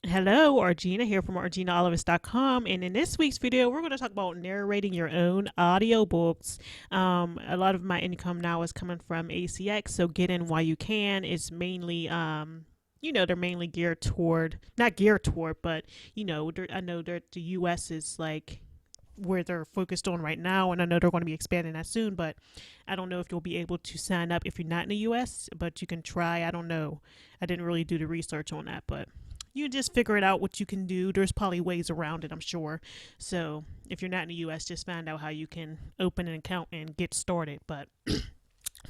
Hello, Argina here from ArginaOlivis.com, and in this week's video, we're going to talk about narrating your own audiobooks. A lot of my income now is coming from ACX, so get in while you can. It's mainly, they're mainly geared toward, not geared toward, but, I know that the US is like where they're focused on right now, and I know they're going to be expanding that soon, but I don't know if you'll be able to sign up if you're not in the US, but you can try. I don't know. I didn't really do the research on that, but you just figure it out what you can do. There's probably ways around it, I'm sure. So if you're not in the US, just find out how you can open an account and get started. But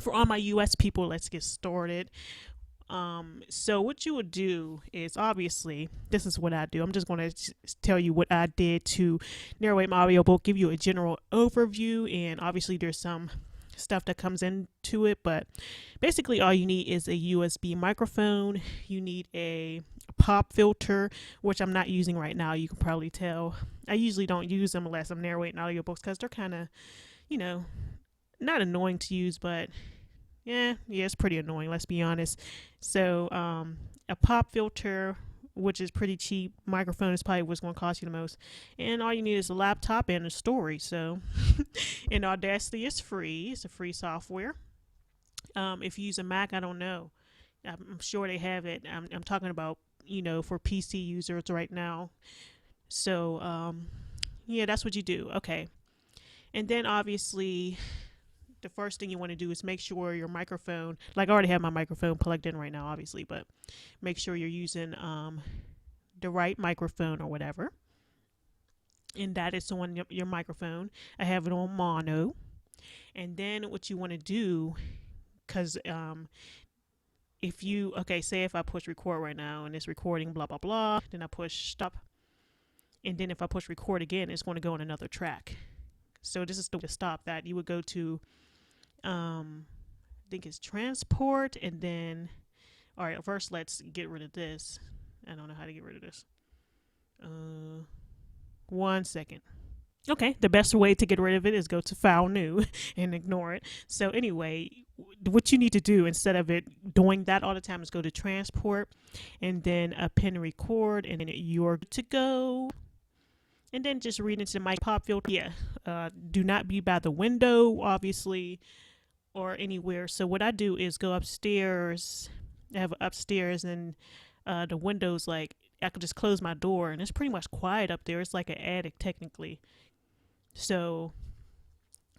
for all my US people, let's get started. So what you would do is, obviously, this is what I do. I'm just going to tell you what I did to narrate my audiobook, give you a general overview, and obviously there's some stuff that comes into it, but basically all you need is a USB microphone. You need a pop filter, which I'm not using right now. You can probably tell I usually don't use them unless I'm narrating audiobooks because they're kind of, you know, not annoying to use, but yeah, it's pretty annoying, let's be honest. So a pop filter, which is pretty cheap. Microphone is probably what's going to cost you the most. And all you need is a laptop and a story. So, and Audacity is free. It's a free software. If you use a Mac, I don't know. I'm sure they have it. I'm talking about, for PC users right now. So, yeah, that's what you do. Okay. And then obviously, the first thing you want to do is make sure your microphone, like I already have my microphone plugged in right now, obviously, but make sure you're using the right microphone or whatever. And that is on your microphone. I have it on mono. And then what you want to do, because say if I push record right now and it's recording, blah, blah, blah, then I push stop. And then if I push record again, it's going to go on another track. So this is the way to stop that. You would go to, I think it's transport, and then, all right, first let's get rid of this. I don't know how to get rid of this. 1 second. Okay, the best way to get rid of it is go to File New and ignore it. So anyway, what you need to do instead of it doing that all the time is go to Transport and then Pen Record, and then you're good to go. And then just read into my pop filter. Yeah, do not be by the window, obviously, or anywhere. So what I do is go upstairs. I have upstairs, and the windows, like, I could just close my door, and it's pretty much quiet up there. It's like an attic, technically. So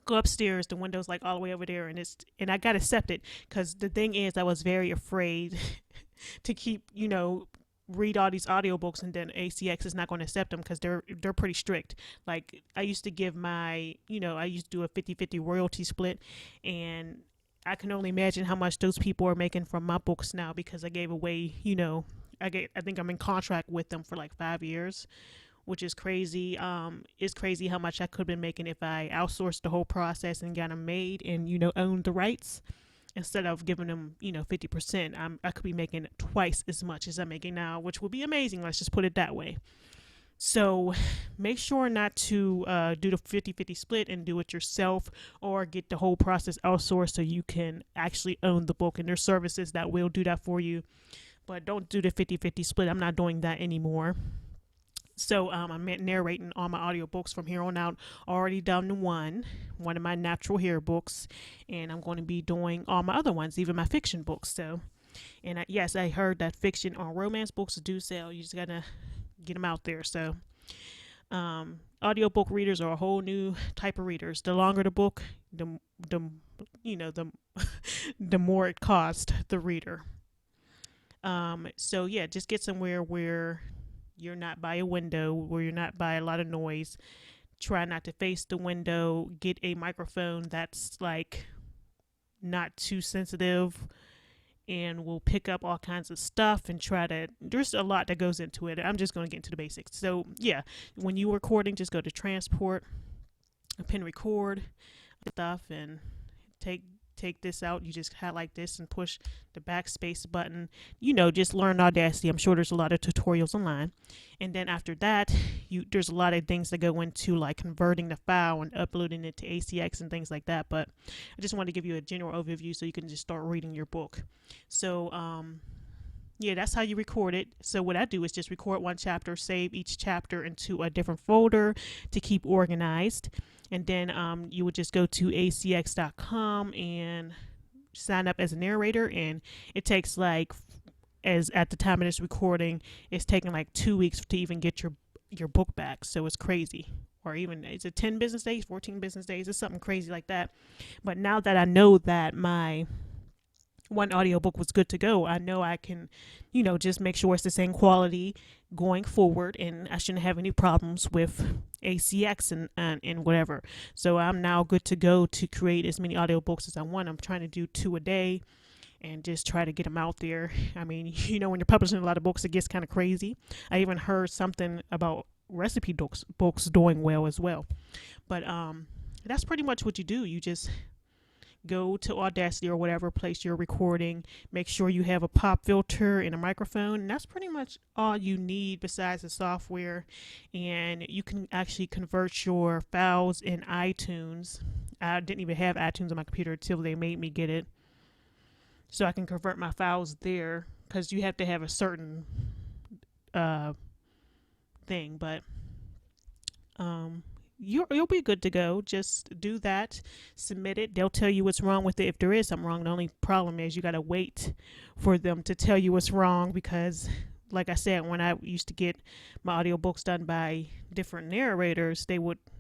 go upstairs, the window's like all the way over there, and I got accepted because the thing is I was very afraid to keep, read all these audiobooks and then ACX is not going to accept them because they're pretty strict. Like, I used to give I used to do a 50-50 royalty split, and I can only imagine how much those people are making from my books now because I gave away, I think I'm in contract with them for like 5 years, which is crazy. It's crazy how much I could have been making if I outsourced the whole process and got them made and, owned the rights. Instead of giving them, 50%, I could be making twice as much as I'm making now, which would be amazing. Let's just put it that way. So make sure not to do the 50-50 split and do it yourself, or get the whole process outsourced so you can actually own the book. And there's services that will do that for you. But don't do the 50-50 split. I'm not doing that anymore. So I'm narrating all my audiobooks from here on out. Already done one of my natural hair books, and I'm going to be doing all my other ones, even my fiction books. So, and yes, I heard that fiction or romance books do sell. You just gotta get them out there. So, audiobook readers are a whole new type of readers. The longer the book, the the more it costs the reader. So yeah, just get somewhere where you're not by a window, where you're not by a lot of noise. Try not to face the window. Get a microphone that's like not too sensitive and will pick up all kinds of stuff, and there's a lot that goes into it. I'm just going to get into the basics. So yeah, when you're recording, just go to transport, pen record stuff, and take this out. You just highlight this and push the backspace button. Just learn Audacity. I'm sure there's a lot of tutorials online. And then after that, there's a lot of things that go into like converting the file and uploading it to ACX and things like that. But I just want to give you a general overview so you can just start reading your book. So Yeah, that's how you record it. So what I do is just record one chapter, save each chapter into a different folder to keep organized. And then you would just go to acx.com and sign up as a narrator. And it takes like, as at the time of this recording, it's taking like 2 weeks to even get your book back. So it's crazy. Or even, is it 10 business days, 14 business days? It's something crazy like that. But now that I know that my one audiobook was good to go, I know I can, just make sure it's the same quality going forward, and I shouldn't have any problems with ACX and whatever. So I'm now good to go to create as many audiobooks as I want. I'm trying to do 2 a day and just try to get them out there. I mean, when you're publishing a lot of books, it gets kind of crazy. I even heard something about recipe books doing well as well. But that's pretty much what you do. You just go to Audacity or whatever place you're recording. Make sure you have a pop filter and a microphone. And that's pretty much all you need besides the software. And you can actually convert your files in iTunes. I didn't even have iTunes on my computer until they made me get it. So I can convert my files there, because you have to have a certain thing. But you'll be good to go. Just do that, submit it. They'll tell you what's wrong with it if there is something wrong. The only problem is you got to wait for them to tell you what's wrong, because like I said, when I used to get my audiobooks done by different narrators,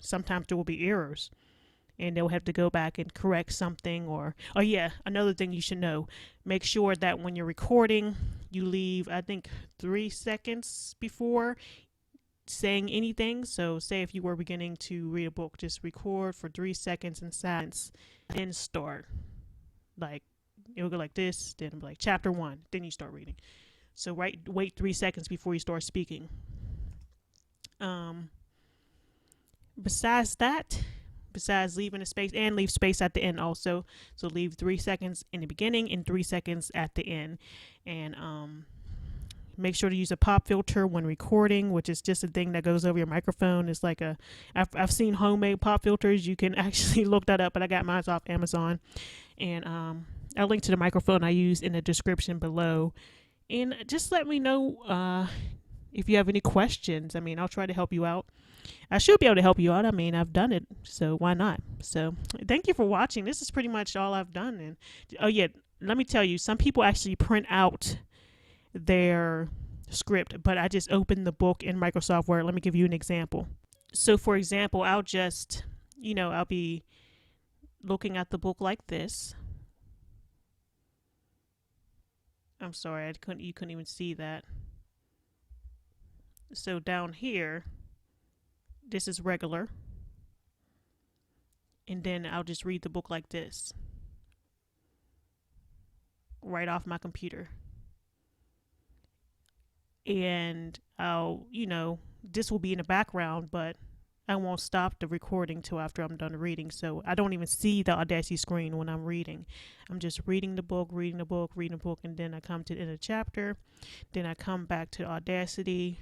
sometimes there will be errors, and they'll have to go back and correct something. Or oh yeah, another thing you should know, make sure that when you're recording, you leave, I think, 3 seconds before saying anything. So say if you were beginning to read a book, just record for 3 seconds in silence, then start. Like, it will go like this, then it'll be like chapter 1, then you start reading. So wait 3 seconds before you start speaking. Besides leaving a space, and leave space at the end also. So leave 3 seconds in the beginning and 3 seconds at the end. And make sure to use a pop filter when recording, which is just a thing that goes over your microphone. It's like I've seen homemade pop filters. You can actually look that up, but I got mine off Amazon. And I'll link to the microphone I use in the description below. And just let me know if you have any questions. I mean, I'll try to help you out. I should be able to help you out. I mean, I've done it, so why not? So thank you for watching. This is pretty much all I've done. And oh yeah, let me tell you, some people actually print out their script, but I just opened the book in Microsoft Word. Let me give you an example. So for example, I'll just, I'll be looking at the book like this. I'm sorry, you couldn't even see that. So down here, this is regular. And then I'll just read the book like this, right off my computer. And I'll, this will be in the background, but I won't stop the recording till after I'm done reading. So I don't even see the Audacity screen when I'm reading. I'm just reading the book, and then I come to the end of the chapter. Then I come back to Audacity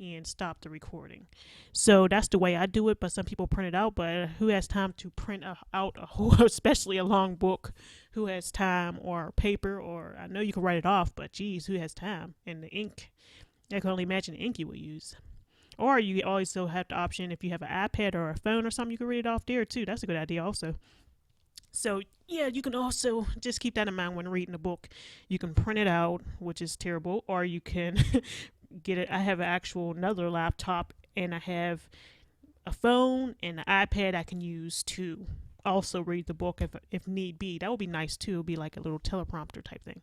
and stop the recording. So that's the way I do it, but some people print it out. But who has time to print out a whole, especially a long book? Who has time? Or paper? Or I know you can write it off, but geez, who has time? And the ink, I can only imagine the ink you would use. Or you also have the option, if you have an iPad or a phone or something, you can read it off there too. That's a good idea also. So yeah, you can also just keep that in mind when reading a book. You can print it out, which is terrible, or you can get it. I have another laptop, and I have a phone and an iPad I can use to also read the book if need be. That would be nice too. It would be like a little teleprompter type thing.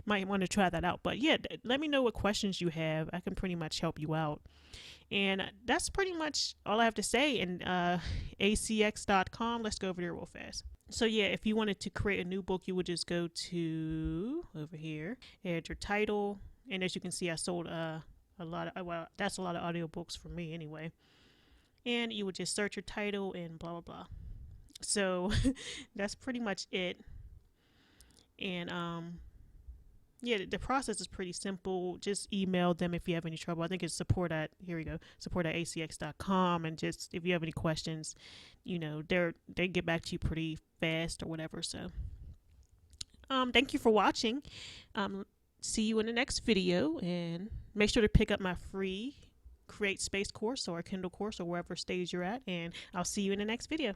Might want to try that out. But yeah, let me know what questions you have. I can pretty much help you out. And that's pretty much all I have to say. And acx.com, let's go over there real fast. So yeah, if you wanted to create a new book, you would just go to over here, add your title. And as you can see, I sold a lot of, well, that's a lot of audiobooks for me anyway. And you would just search your title and blah, blah, blah. So that's pretty much it. And yeah, the process is pretty simple. Just email them if you have any trouble. I think it's support@acx.com. And just if you have any questions, they get back to you pretty fast or whatever. So thank you for watching. see you in the next video, and make sure to pick up my free Create Space course or a Kindle course or wherever stage you're at, and I'll see you in the next video.